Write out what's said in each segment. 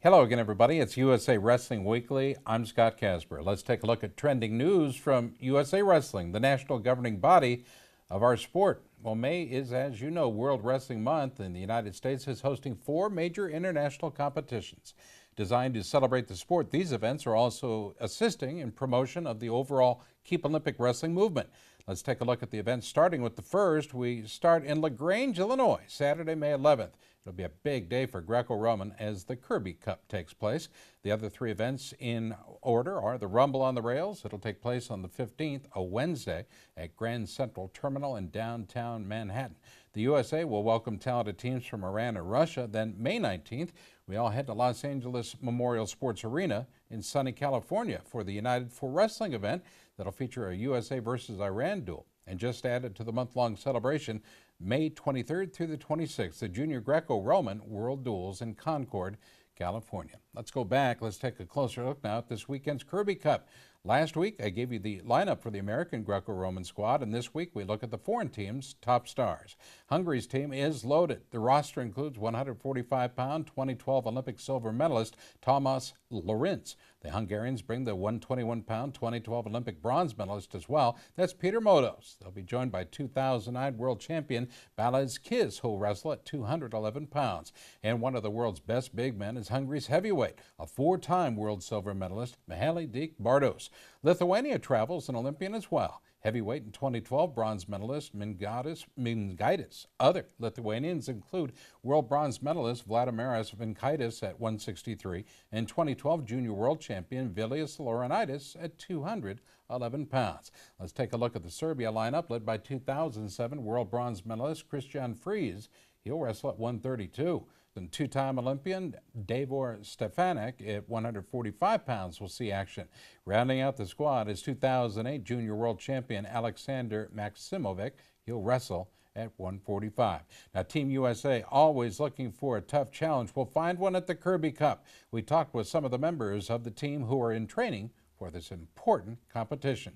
Hello again, everybody. It's USA Wrestling Weekly. I'm Scott Casper. Let's take a look at trending news from USA Wrestling, the national governing body of our sport. Well, May is, as you know, World Wrestling Month, and the United States is hosting 4 major international competitions. Designed to celebrate the sport, these events are also assisting in promotion of the overall Keep Olympic Wrestling movement. Let's take a look at the events, starting with the first. We start in LaGrange, Illinois, Saturday, May 11th. It'll be a big day for Greco-Roman as the Kirby Cup takes place. The other 3 events in order are the Rumble on the Rails. It'll take place on the 15th, a Wednesday, at Grand Central Terminal in downtown Manhattan. The USA will welcome talented teams from Iran and Russia. Then May 19th, we all head to Los Angeles Memorial Sports Arena in sunny California for the United for Wrestling event that'll feature a USA versus Iran duel. And just added to the month-long celebration, May 23rd through the 26th, the Junior Greco-Roman World Duels in Concord, California. Let's go back. Let's take a closer look now at this weekend's Kirby Cup. Last week, I gave you the lineup for the American Greco-Roman squad, and this week we look at the foreign team's top stars. Hungary's team is loaded. The roster includes 145-pound, 2012 Olympic silver medalist Tomas Lorenz. The Hungarians bring the 121-pound, 2012 Olympic bronze medalist as well. That's Peter Modos. They'll be joined by 2009 world champion Balaz Kiz, who'll wrestle at 211 pounds. And one of the world's best big men is Hungary's heavyweight, a 4-time world silver medalist, Mihaly Dik Bardos. Lithuania travels an Olympian as well. Heavyweight and 2012 bronze medalist Mingaitis. Other Lithuanians include world bronze medalist Vladimiras Vinkaitis at 163 and 2012 junior world champion Vilius Laurinaitis at 211 pounds. Let's take a look at the Serbia lineup led by 2007 world bronze medalist Christian Fries. He'll wrestle at 132. And 2-time Olympian Davor Stefanik at 145 pounds will see action. Rounding out the squad is 2008 junior world champion Alexander Maximovic. He'll wrestle at 145. Now, Team USA, always looking for a tough challenge, will find one at the Kirby Cup. We talked with some of the members of the team who are in training for this important competition.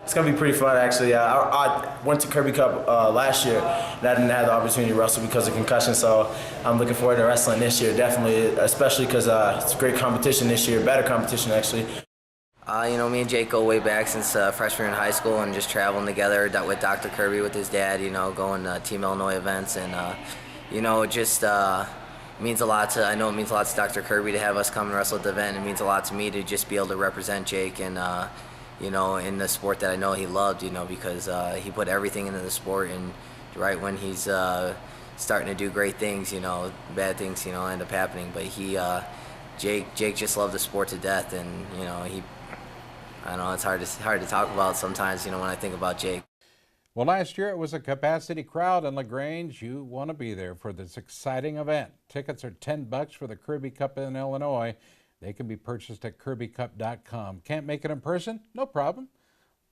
It's going to be pretty fun, actually. I went to Kirby Cup last year, and I didn't have the opportunity to wrestle because of concussion, so I'm looking forward to wrestling this year, definitely, especially because it's a great competition this year, better competition, actually. Me and Jake go way back since freshman in high school and just traveling together with Dr. Kirby, with his dad, going to Team Illinois events, and, it just means a lot to, I know it means a lot to Dr. Kirby to have us come and wrestle at the event. It means a lot to me to just be able to represent Jake and, in the sport that I know he loved, because he put everything into the sport, and right when he's starting to do great things, bad things, end up happening. But Jake just loved the sport to death, and, I know it's hard to talk about sometimes, when I think about Jake. Well, last year it was a capacity crowd in LaGrange. You want to be there for this exciting event. Tickets are $10 for the Kirby Cup in Illinois. They can be purchased at KirbyCup.com. Can't make it in person? No problem.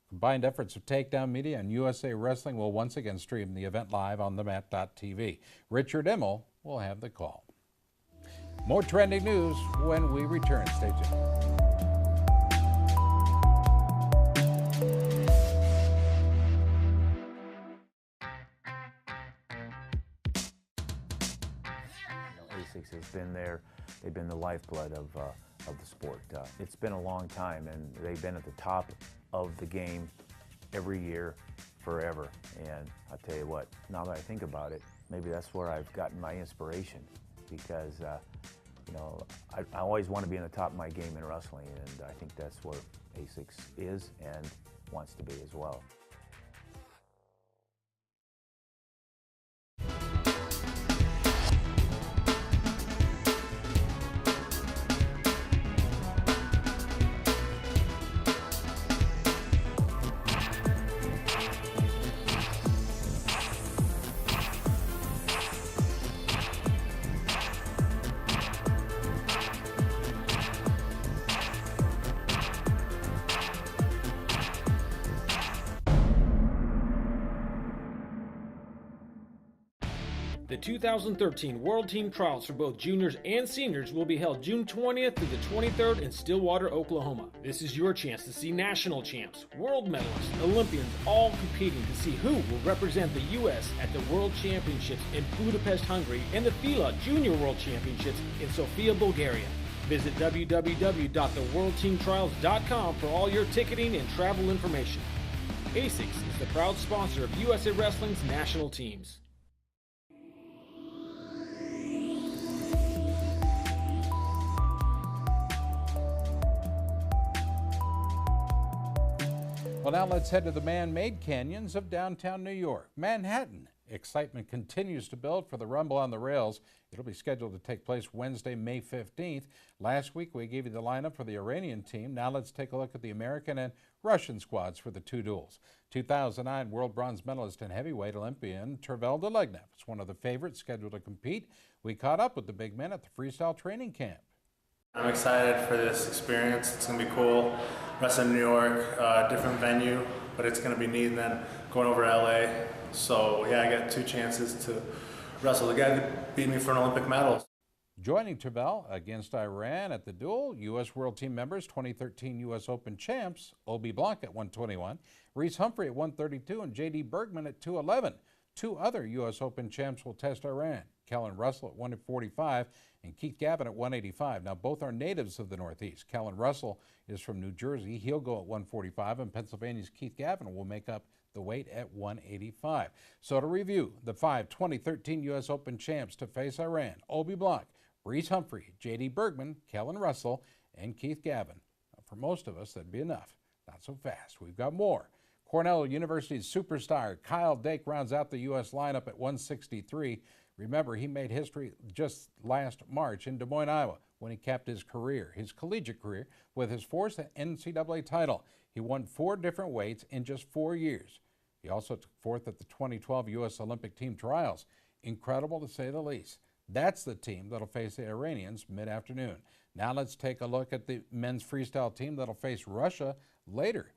Combined efforts of Takedown Media and USA Wrestling will once again stream the event live on themat.tv. Richard Immel will have the call. More trending news when we return. Stay tuned. ASICS has been there. They've been the lifeblood of the sport. It's been a long time, and they've been at the top of the game every year, forever. And I'll tell you what, now that I think about it, maybe that's where I've gotten my inspiration, because I always want to be in the top of my game in wrestling, and I think that's where ASICS is and wants to be as well. The 2013 World Team Trials for both juniors and seniors will be held June 20th through the 23rd in Stillwater, Oklahoma. This is your chance to see national champs, world medalists, Olympians, all competing to see who will represent the U.S. at the World Championships in Budapest, Hungary, and the Fila Junior World Championships in Sofia, Bulgaria. Visit www.theworldteamtrials.com for all your ticketing and travel information. ASICS is the proud sponsor of USA Wrestling's national teams. Well, now let's head to the man-made canyons of downtown New York, Manhattan. Excitement continues to build for the Rumble on the Rails. It'll be scheduled to take place Wednesday, May 15th. Last week, we gave you the lineup for the Iranian team. Now let's take a look at the American and Russian squads for the two duels. 2009 world bronze medalist and heavyweight Olympian Tervel Delegnev is one of the favorites scheduled to compete. We caught up with the big man at the freestyle training camp. I'm excited for this experience. It's going to be cool. Wrestling in New York, different venue, but it's going to be neat. And then going over to LA. So yeah, I got two chances to wrestle the guy that beat me for an Olympic medal. Joining Tervel against Iran at the duel, U.S. World Team members, 2013 U.S. Open champs, Obi Blanc at 121, Reese Humphrey at 132, and J.D. Bergman at 211. Two other U.S. Open champs will test Iran, Kellen Russell at 145 and Keith Gavin at 185. Now, both are natives of the Northeast. Kellen Russell is from New Jersey. He'll go at 145, and Pennsylvania's Keith Gavin will make up the weight at 185. So to review, the 2013 U.S. Open champs to face Iran, Obi Blanc, Reese Humphrey, J.D. Bergman, Kellen Russell, and Keith Gavin. Now, for most of us, that'd be enough. Not so fast. We've got more. Cornell University's superstar Kyle Dake rounds out the U.S. lineup at 163. Remember, he made history just last March in Des Moines, Iowa, when he capped his collegiate career, with his fourth NCAA title. He won 4 different weights in just 4 years. He also took fourth at the 2012 U.S. Olympic team trials. Incredible to say the least. That's the team that'll face the Iranians mid-afternoon. Now let's take a look at the men's freestyle team that'll face Russia later.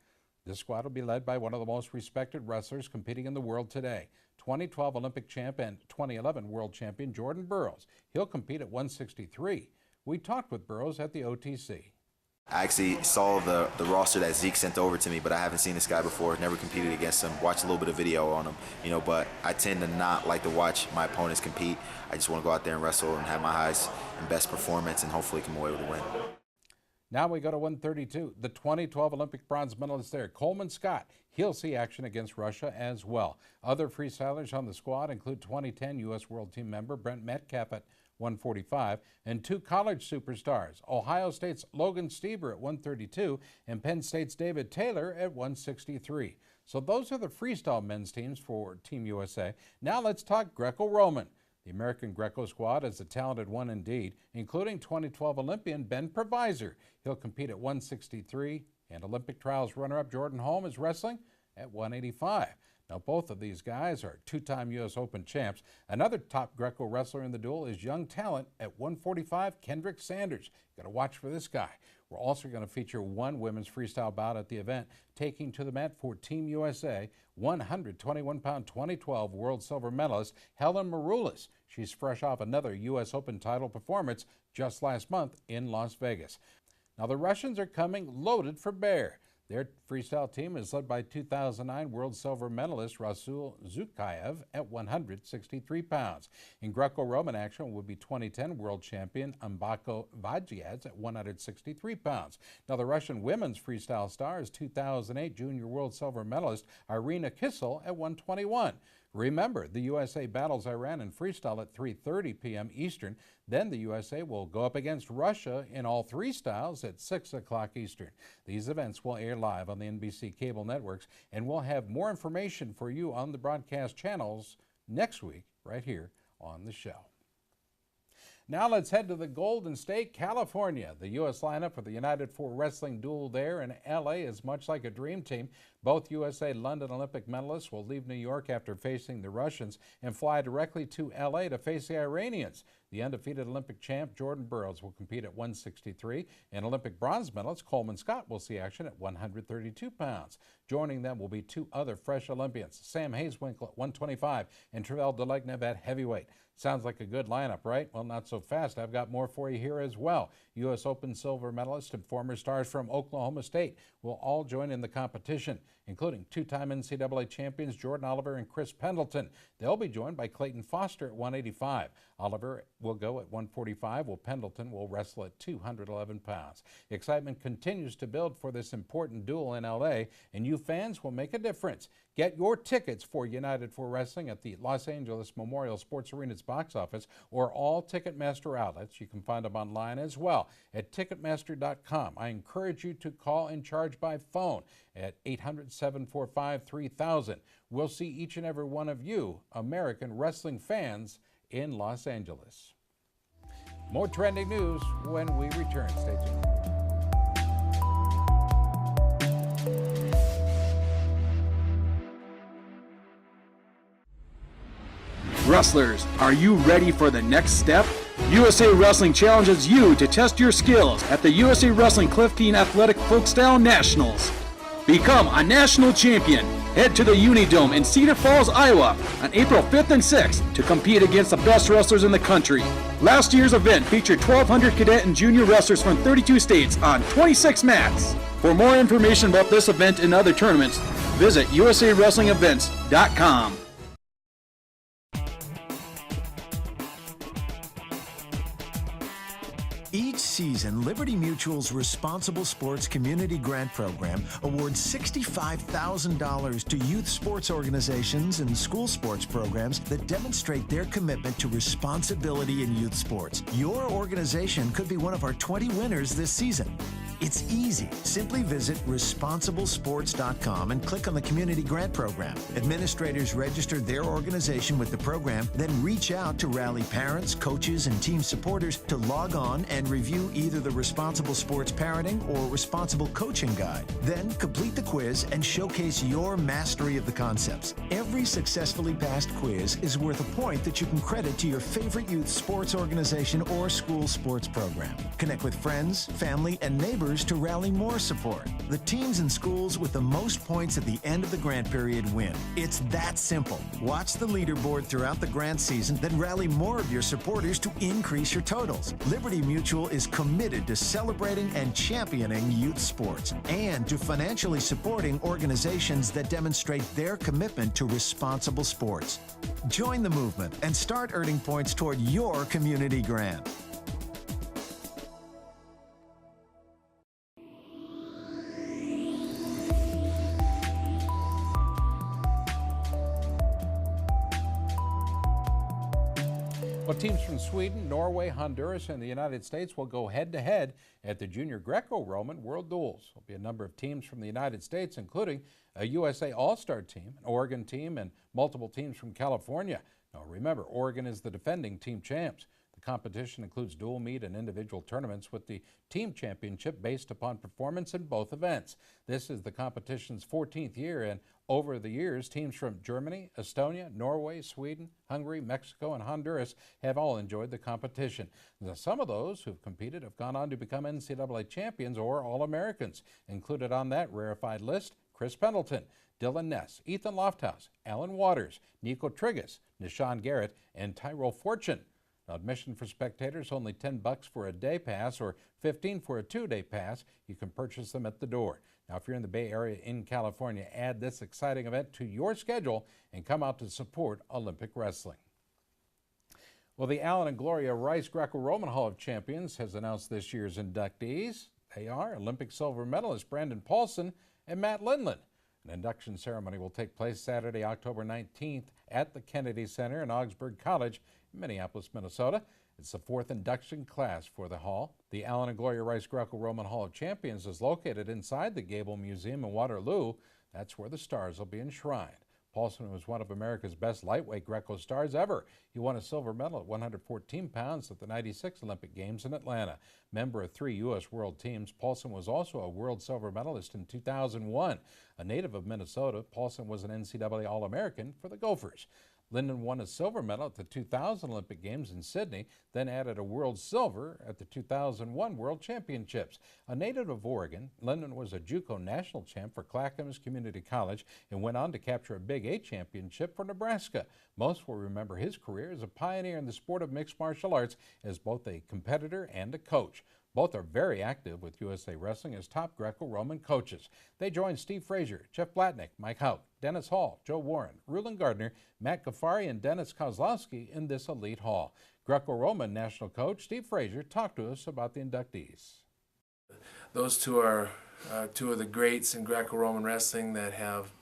This squad will be led by one of the most respected wrestlers competing in the world today, 2012 Olympic champ and 2011 world champion Jordan Burroughs. He'll compete at 163. We talked with Burroughs at the OTC. I actually saw the roster that Zeke sent over to me, but I haven't seen this guy before, never competed against him, watched a little bit of video on him, but I tend to not like to watch my opponents compete. I just want to go out there and wrestle and have my highest and best performance and hopefully come away with a win. Now we go to 132. The 2012 Olympic bronze medalist there, Coleman Scott. He'll see action against Russia as well. Other freestylers on the squad include 2010 U.S. World Team member Brent Metcalf at 145 and 2 college superstars, Ohio State's Logan Stieber at 132 and Penn State's David Taylor at 163. So those are the freestyle men's teams for Team USA. Now let's talk Greco-Roman. The American Greco squad is a talented one indeed, including 2012 Olympian Ben Provisor. He'll compete at 163, and Olympic trials runner-up Jordan Holm is wrestling at 185. Now, both of these guys are 2-time U.S. Open champs. Another top Greco wrestler in the duel is young talent at 145, Kendrick Sanders. Got to watch for this guy. We're also going to feature one women's freestyle bout at the event, taking to the mat for Team USA, 121-pound 2012 world silver medalist Helen Maroulis. She's fresh off another U.S. Open title performance just last month in Las Vegas. Now, the Russians are coming loaded for bear. Their freestyle team is led by 2009 world silver medalist Rasul Zukayev at 163 pounds. In Greco-Roman action will be 2010 world champion Ambako Vajiadze at 163 pounds. Now, the Russian women's freestyle star is 2008 junior world silver medalist Irina Kissel at 121. Remember, the USA battles Iran in freestyle at 3:30 p.m. Eastern. Then the USA will go up against Russia in all 3 styles at 6 o'clock Eastern. These events will air live on the NBC cable networks, and we'll have more information for you on the broadcast channels next week right here on the show. Now let's head to the Golden State, California. The U.S. lineup for the United 4 Wrestling duel there in L.A. is much like a dream team. Both USA London Olympic medalists will leave New York after facing the Russians and fly directly to LA to face the Iranians. The undefeated Olympic champ Jordan Burroughs will compete at 163, and Olympic bronze medalist Coleman Scott will see action at 132 pounds. Joining them will be two other fresh Olympians, Sam Hayeswinkle at 125 and Travel Delegnev at heavyweight. Sounds like a good lineup, right? Well, not so fast. I've got more for you here as well. U.S. Open silver medalist and former stars from Oklahoma State will all join in the competition, including two-time NCAA champions Jordan Oliver and Chris Pendleton. They'll be joined by Clayton Foster at 185. Oliver will go at 145, while Pendleton will wrestle at 211 pounds. Excitement continues to build for this important duel in L.A., and you fans will make a difference. Get your tickets for United for Wrestling at the Los Angeles Memorial Sports Arena's box office or all Ticketmaster outlets. You can find them online as well at Ticketmaster.com. I encourage you to call and charge by phone at 800-745-3000. We'll see each and every one of you, American wrestling fans, in Los Angeles. More trending news when we return. Stay tuned. Wrestlers, are you ready for the next step? USA Wrestling challenges you to test your skills at the USA Wrestling Cliff Keen Athletic Folkstyle Nationals. Become a national champion. Head to the Unidome in Cedar Falls, Iowa on April 5th and 6th to compete against the best wrestlers in the country. Last year's event featured 1,200 cadet and junior wrestlers from 32 states on 26 mats. For more information about this event and other tournaments, visit usawrestlingevents.com. Each season, Liberty Mutual's Responsible Sports Community Grant Program awards $65,000 to youth sports organizations and school sports programs that demonstrate their commitment to responsibility in youth sports. Your organization could be one of our 20 winners this season. It's easy. Simply visit responsiblesports.com and click on the Community Grant Program. Administrators register their organization with the program, then reach out to rally parents, coaches, and team supporters to log on and review either the Responsible Sports Parenting or Responsible Coaching Guide. Then complete the quiz and showcase your mastery of the concepts. Every successfully passed quiz is worth a point that you can credit to your favorite youth sports organization or school sports program. Connect with friends, family, and neighbors to rally more support. The teams and schools with the most points at the end of the grant period win. It's that simple. Watch the leaderboard throughout the grant season, then rally more of your supporters to increase your totals. Liberty Mutual is committed to celebrating and championing youth sports and to financially supporting organizations that demonstrate their commitment to responsible sports. Join the movement and start earning points toward your community grant. Well, teams from Sweden, Norway, Honduras, and the United States will go head-to-head at the Junior Greco-Roman World Duels. There will be a number of teams from the United States, including a USA All-Star team, an Oregon team, and multiple teams from California. Now, remember, Oregon is the defending team champs. The competition includes dual meet and individual tournaments with the team championship based upon performance in both events. This is the competition's 14th year, and over the years, teams from Germany, Estonia, Norway, Sweden, Hungary, Mexico, and Honduras have all enjoyed the competition. Now, some of those who've competed have gone on to become NCAA champions or All-Americans. Included on that rarefied list, Chris Pendleton, Dylan Ness, Ethan Lofthouse, Alan Waters, Nico Trigas, Nishan Garrett, and Tyrell Fortune. Now, admission for spectators, only $10 for a day pass or $15 for a two-day pass. You can purchase them at the door. Now, if you're in the Bay Area in California, add this exciting event to your schedule and come out to support Olympic wrestling. Well, the Alan and Gloria Rice Greco-Roman Hall of Champions has announced this year's inductees. They are Olympic silver medalist Brandon Paulson and Matt Lindland. An induction ceremony will take place Saturday, October 19th at the Kennedy Center in Augsburg College, Minneapolis, Minnesota. It's the fourth induction class for the hall. The Alan and Gloria Rice Greco-Roman Hall of Champions is located inside the Gable Museum in Waterloo. That's where the stars will be enshrined. Paulson was one of America's best lightweight Greco stars ever. He won a silver medal at 114 pounds at the '96 Olympic Games in Atlanta. Member of 3 U.S. world teams, Paulson was also a world silver medalist in 2001. A native of Minnesota, Paulson was an NCAA All-American for the Gophers. Linden won a silver medal at the 2000 Olympic Games in Sydney, then added a world silver at the 2001 World Championships. A native of Oregon, Linden was a JUCO national champ for Clackamas Community College and went on to capture a Big 8 championship for Nebraska. Most will remember his career as a pioneer in the sport of mixed martial arts as both a competitor and a coach. Both are very active with USA Wrestling as top Greco-Roman coaches. They join Steve Frazier, Jeff Blatnick, Mike Hauk, Dennis Hall, Joe Warren, Rulon Gardner, Matt Ghaffari, and Dennis Kozlowski in this elite hall. Greco-Roman national coach Steve Frazier talked to us about the inductees. Those two are two of the greats in Greco-Roman wrestling that have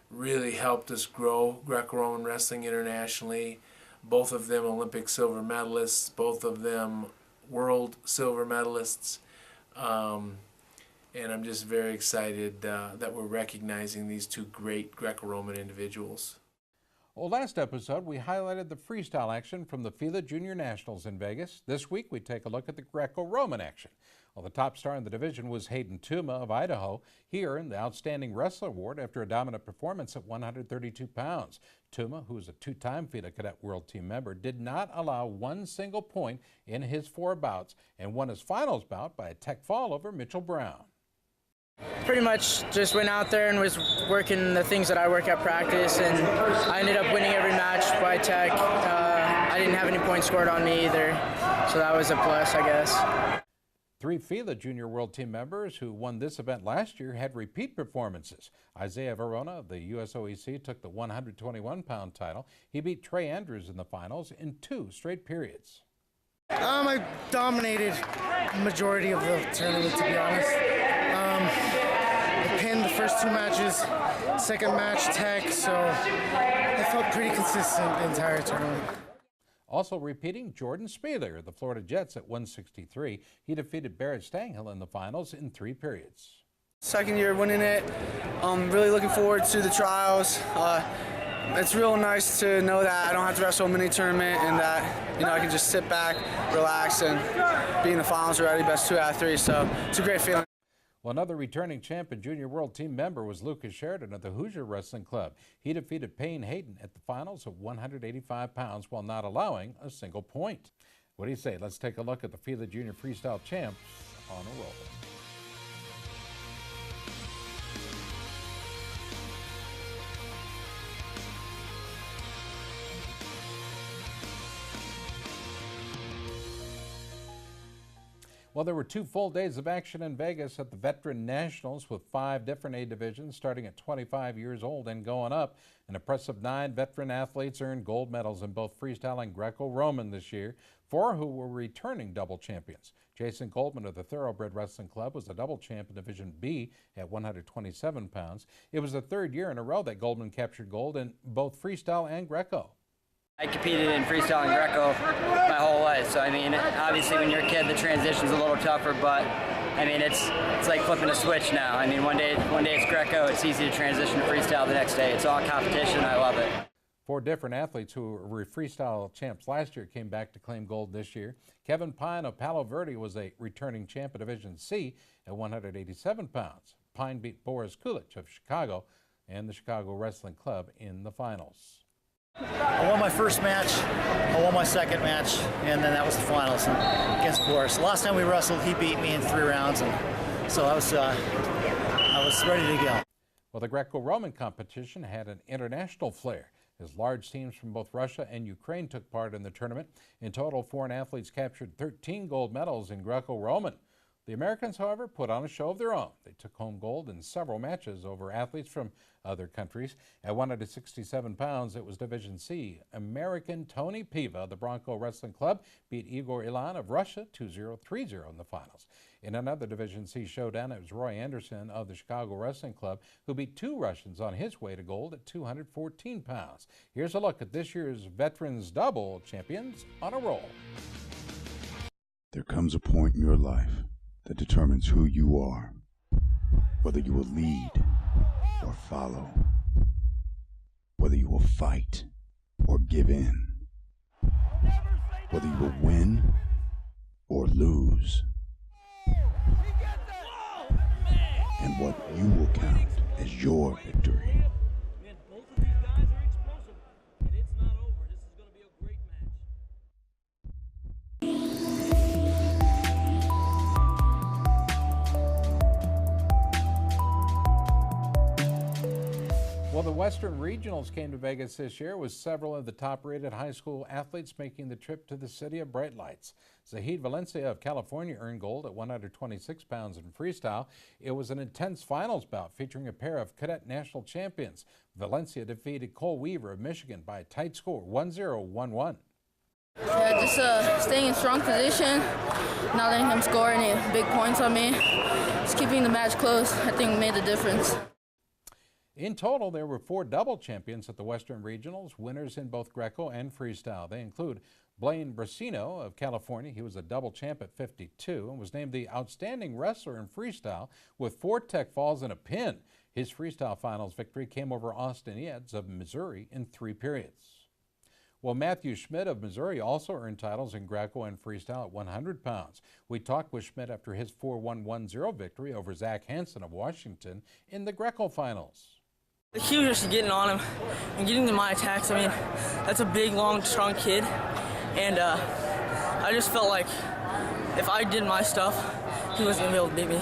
really helped us grow Greco-Roman wrestling internationally. Both of them Olympic silver medalists, both of them world silver medalists, and I'm just very excited that we're recognizing these two great Greco-Roman individuals. Well, last episode we highlighted the freestyle action from the Fila Junior Nationals in Vegas. This week we take a look at the Greco-Roman action. Well, the top star in the division was Hayden Tuma of Idaho. He earned the Outstanding Wrestler Award after a dominant performance at 132 pounds. Tuma, who is a two-time Fila Cadet World Team member, did not allow one single point in his 4 bouts and won his finals bout by a tech fall over Mitchell Brown. Pretty much just went out there and was working the things that I work at practice, and I ended up winning every match by tech. I didn't have any points scored on me either, so that was a plus, I guess. 3 Fila Junior World Team members who won this event last year had repeat performances. Isaiah Verona of the USOEC took the 121-pound title. He beat Trey Andrews in the finals in 2 straight periods. I dominated the majority of the tournament, to be honest. I pinned the first 2 matches, second match tech, so I felt pretty consistent the entire tournament. Also repeating, Jordan Spieler of the Florida Jets at 163. He defeated Barrett Stanghill in the finals in 3 periods. Second year winning it. Really looking forward to the trials. It's real nice to know that I don't have to wrestle a mini tournament and that I can just sit back, relax, and be in the finals already, best 2 out of 3. So it's a great feeling. Well, another returning champ and Junior World Team member was Lucas Sheridan of the Hoosier Wrestling Club. He defeated Payne Hayden at the finals of 185 pounds while not allowing a single point. What do you say? Let's take a look at the Fila Junior Freestyle champs on a roll. Well, there were 2 full days of action in Vegas at the Veteran Nationals with 5 different A divisions starting at 25 years old and going up. An impressive 9 veteran athletes earned gold medals in both freestyle and Greco-Roman this year, 4 who were returning double champions. Jason Goldman of the Thoroughbred Wrestling Club was the double champ in Division B at 127 pounds. It was the 3rd year in a row that Goldman captured gold in both freestyle and Greco. I competed in freestyle and Greco my whole life, so I mean, obviously when you're a kid the transition's a little tougher, but I mean it's like flipping a switch now. I mean one day it's Greco, it's easy to transition to freestyle the next day. It's all competition, I love it. 4 different athletes who were freestyle champs last year came back to claim gold this year. Kevin Pine of Palo Verde was a returning champ in Division C at 187 pounds. Pine beat Boris Kulich of Chicago and the Chicago Wrestling Club in the finals. I won my first match, I won my second match, and then that was the finals against Boris. The last time we wrestled, he beat me in 3 rounds, and so I was ready to go. Well, the Greco-Roman competition had an international flair, as large teams from both Russia and Ukraine took part in the tournament. In total, foreign athletes captured 13 gold medals in Greco-Roman. The Americans, however, put on a show of their own. They took home gold in several matches over athletes from other countries. At 167 pounds, it was Division C. American Tony Piva of the Bronco Wrestling Club beat Igor Ilan of Russia 2-0, 3-0 in the finals. In another Division C showdown, it was Roy Anderson of the Chicago Wrestling Club who beat 2 Russians on his way to gold at 214 pounds. Here's a look at this year's Veterans Double Champions on a roll. There comes a point in your life that determines who you are, whether you will lead or follow. will fight or give in. Whether you will win or lose. And what you will count as your victory. Well, the Western Regionals came to Vegas this year with several of the top-rated high school athletes making the trip to the city of bright lights. Zahid Valencia of California earned gold at 126 pounds in freestyle. It was an intense finals bout featuring a pair of cadet national champions. Valencia defeated Cole Weaver of Michigan by a tight score, 1-0, 1-1. Yeah, just staying in strong position, not letting him score any big points on me. Just keeping the match close, I think made the difference. In total, there were 4 double champions at the Western Regionals, winners in both Greco and freestyle. They include Blaine Brasino of California. He was a double champ at 52 and was named the outstanding wrestler in freestyle with 4 tech falls and a pin. His freestyle finals victory came over Austin Eads of Missouri in 3 periods. Well, Matthew Schmidt of Missouri also earned titles in Greco and freestyle at 100 pounds. We talked with Schmidt after his 4-1-1-0 victory over Zach Hansen of Washington in the Greco finals. The key was just getting on him and getting to my attacks. I mean, that's a big, long, strong kid, and I just felt like if I did my stuff, he wasn't going to be able to beat me.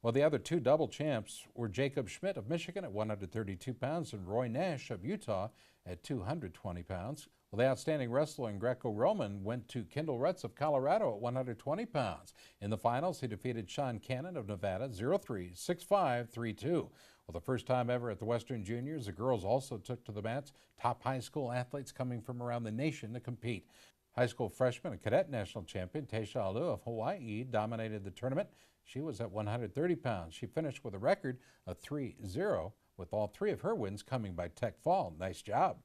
Well, the other 2 double champs were Jacob Schmidt of Michigan at 132 pounds and Roy Nash of Utah at 220 pounds. Well, the outstanding wrestler in Greco-Roman went to Kendall Retz of Colorado at 120 pounds. In the finals, he defeated Sean Cannon of Nevada 0-3, 6-5, 3-2. Well, the first time ever at the Western Juniors, the girls also took to the mats. Top high school athletes coming from around the nation to compete. High school freshman and cadet national champion Taisha Alu of Hawaii dominated the tournament. She was at 130 pounds. She finished with a record of 3-0, with all 3 of her wins coming by tech fall. Nice job.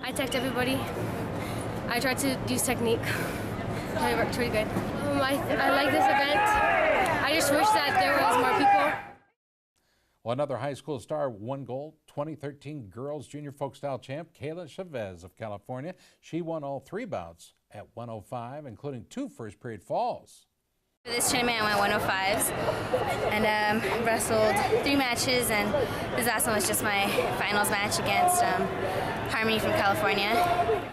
I teched everybody. I tried to use technique. I worked pretty good. I like this event. I just wish that there was more people. Well, another high school star won gold. 2013 girls junior folk style champ Kayla Chavez of California. She won all 3 bouts at 105, including 2 first period falls. For this tournament, I went 105s and wrestled 3 matches, and this last one was just my finals match against Harmony from California.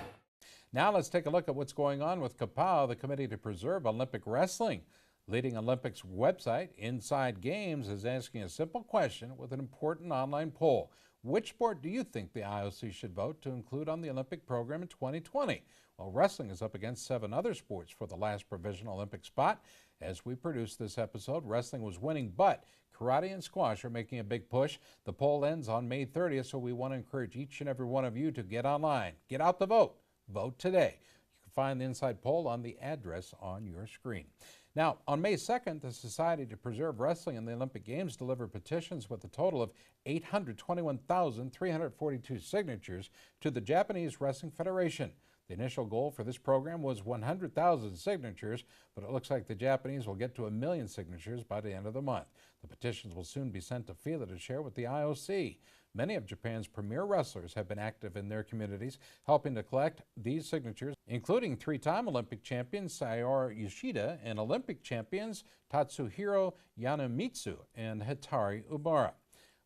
Now let's take a look at what's going on with CAPAO, the Committee to Preserve Olympic Wrestling. Leading Olympics website, Inside Games, is asking a simple question with an important online poll. Which sport do you think the IOC should vote to include on the Olympic program in 2020? Well, wrestling is up against 7 other sports for the last provisional Olympic spot. As we produce this episode, wrestling was winning, but karate and squash are making a big push. The poll ends on May 30th, so we want to encourage each and every one of you to get online. Get out the vote. Vote today. You can find the Inside Poll on the address on your screen. Now, on May 2nd, the Society to Preserve Wrestling in the Olympic Games delivered petitions with a total of 821,342 signatures to the Japanese Wrestling Federation. The initial goal for this program was 100,000 signatures, but it looks like the Japanese will get to 1 million signatures by the end of the month. The petitions will soon be sent to Fila to share with the IOC. Many of Japan's premier wrestlers have been active in their communities, helping to collect these signatures, including 3-time Olympic champion Sayori Yoshida and Olympic champions Tatsuhiro Yanomitsu and Hitari Ubara.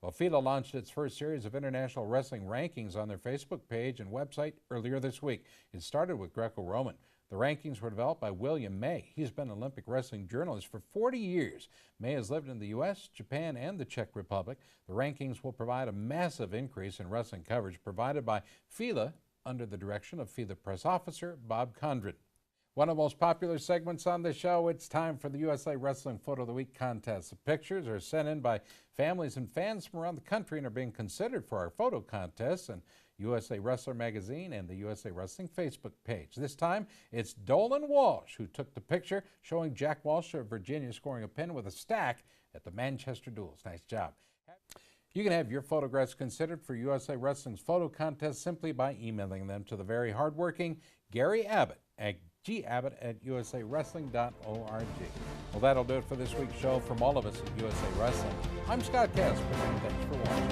Well, Fila launched its first series of international wrestling rankings on their Facebook page and website earlier this week. It started with Greco-Roman. The rankings were developed by William May. He's been an Olympic wrestling journalist for 40 years. May has lived in the U.S., Japan, and the Czech Republic. The rankings will provide a massive increase in wrestling coverage provided by Fila under the direction of Fila press officer Bob Condren. One of the most popular segments on the show, it's time for the USA Wrestling Photo of the Week contest. The pictures are sent in by families and fans from around the country and are being considered for our photo contest and USA Wrestler Magazine and the USA Wrestling Facebook page. This time, it's Dolan Walsh who took the picture showing Jack Walsh of Virginia scoring a pin with a stack at the Manchester Duels. Nice job. You can have your photographs considered for USA Wrestling's photo contest simply by emailing them to the very hardworking Gary Abbott at gabbott@usawrestling.org. Well, that'll do it for this week's show. From all of us at USA Wrestling, I'm Scott Casper. Thanks for watching.